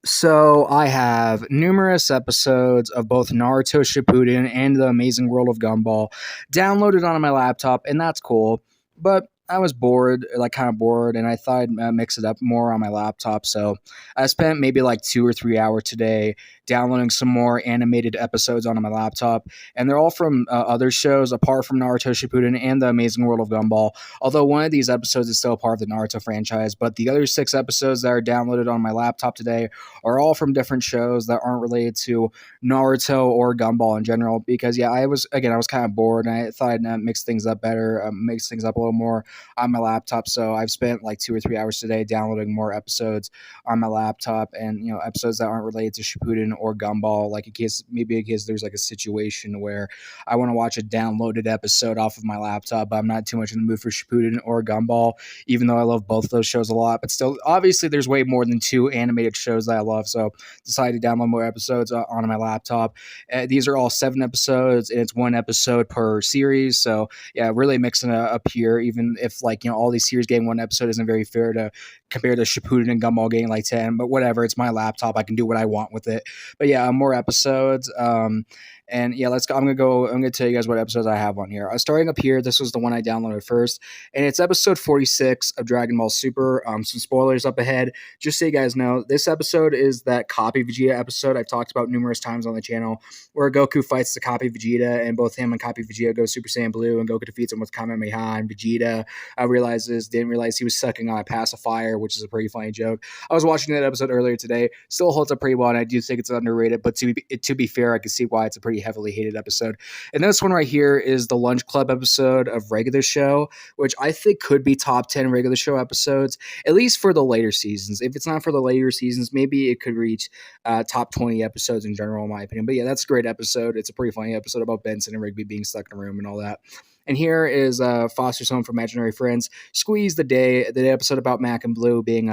So I have numerous episodes of both Naruto Shippuden and The Amazing World of Gumball downloaded on my laptop, and that's cool. But I was bored, like kind of bored, and I thought I'd mix it up more on my laptop. So I spent maybe like 2 or 3 hours today downloading some more animated episodes onto my laptop, and they're all from other shows apart from Naruto Shippuden and The Amazing World of Gumball. Although one of these episodes is still part of the Naruto franchise, but the other 6 episodes that are downloaded on my laptop today are all from different shows that aren't related to Naruto or Gumball in general. Because yeah, I was kind of bored, and I thought I'd mix things up better, mix things up a little more on my laptop. So I've spent like 2 or 3 hours today downloading more episodes on my laptop, and episodes that aren't related to Shippuden or Gumball, like in case there's like a situation where I want to watch a downloaded episode off of my laptop, but I'm not too much in the mood for Shippuden or Gumball, even though I love both of those shows a lot. But still, obviously, there's way more than two animated shows that I love. So decided to download more episodes on my laptop. These are all 7 episodes, and it's one episode per series. So yeah, really mixing it up here. Even if all these series getting one episode isn't very fair to compare to Shippuden and Gumball getting like 10. But whatever, it's my laptop. I can do what I want with it. But yeah, more episodes. And yeah, let's go. I'm gonna tell you guys what episodes I have on here. Starting up here, this was the one I downloaded first, and it's episode 46 of Dragon Ball Super. Some spoilers up ahead. Just so you guys know, this episode is that copy Vegeta episode I've talked about numerous times on the channel, where Goku fights the copy Vegeta, and both him and copy Vegeta go Super Saiyan Blue, and Goku defeats him with Kamehameha, and Vegeta didn't realize he was sucking on a pacifier, which is a pretty funny joke. I was watching that episode earlier today. Still holds up pretty well, and I do think it's underrated. But to be fair, I can see why it's a pretty heavily hated episode. And this one right here is the Lunch Club episode of Regular Show, which I think could be top 10 Regular Show episodes, at least for the later seasons. If it's not for the later seasons, maybe it could reach top 20 episodes in general, in my opinion. But yeah, that's a great episode. It's a pretty funny episode about Benson and Rigby being stuck in a room and all that. And here is Foster's Home for Imaginary Friends. Squeeze the day episode about Mac and Blue being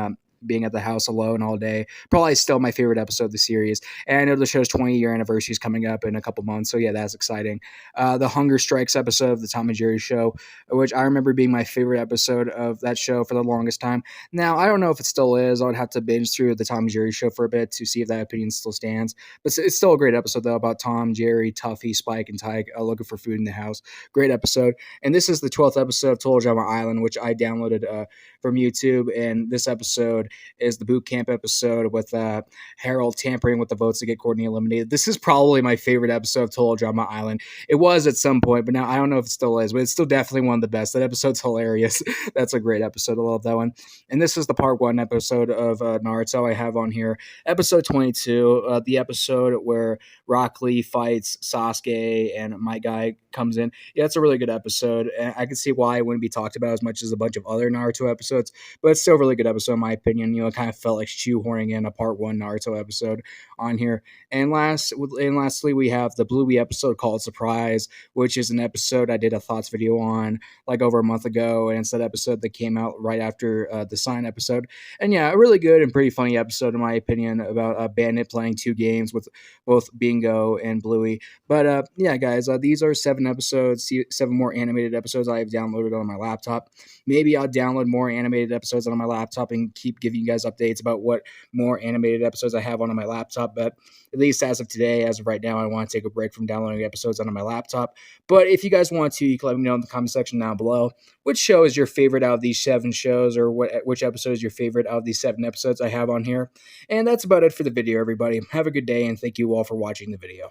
at the house alone all day. Probably still my favorite episode of the series. And I know the show's 20-year anniversary is coming up in a couple months, so yeah, that's exciting. The Hunger Strikes episode of the Tom and Jerry show, which I remember being my favorite episode of that show for the longest time. Now, I don't know if it still is. I would have to binge through the Tom and Jerry show for a bit to see if that opinion still stands. But it's still a great episode, though, about Tom, Jerry, Tuffy, Spike, and Tyke looking for food in the house. Great episode. And this is the 12th episode of Total Drama Island, which I downloaded from YouTube. And this episode is the boot camp episode with Harold tampering with the votes to get Courtney eliminated. This is probably my favorite episode of Total Drama Island. It was at some point, but now I don't know if it still is, but it's still definitely one of the best. That episode's hilarious. That's a great episode. I love that one. And this is the part 1 episode of Naruto I have on here. Episode 22, the episode where Rock Lee fights Sasuke and my guy comes in. Yeah, it's a really good episode. And I can see why it wouldn't be talked about as much as a bunch of other Naruto episodes, but it's still a really good episode in my opinion. It kind of felt like shoehorning in a part 1 Naruto episode on here. And lastly, we have the Bluey episode called Surprise, which is an episode I did a thoughts video on like over a month ago, and it's that episode that came out right after the Sign episode. And yeah, a really good and pretty funny episode in my opinion about Bandit playing 2 games with both Bingo and Bluey. But yeah, guys, these are 7 episodes, 7 more animated episodes I have downloaded on my laptop. Maybe I'll download more animated episodes on my laptop and keep giving you guys updates about what more animated episodes I have on my laptop. But at least as of today, as of right now, I want to take a break from downloading episodes onto my laptop. But if you guys want to, you can let me know in the comment section down below which show is your favorite out of these 7 shows, or which episode is your favorite out of these 7 episodes I have on here. And that's about it for the video, everybody. Have a good day, and thank you all for watching the video.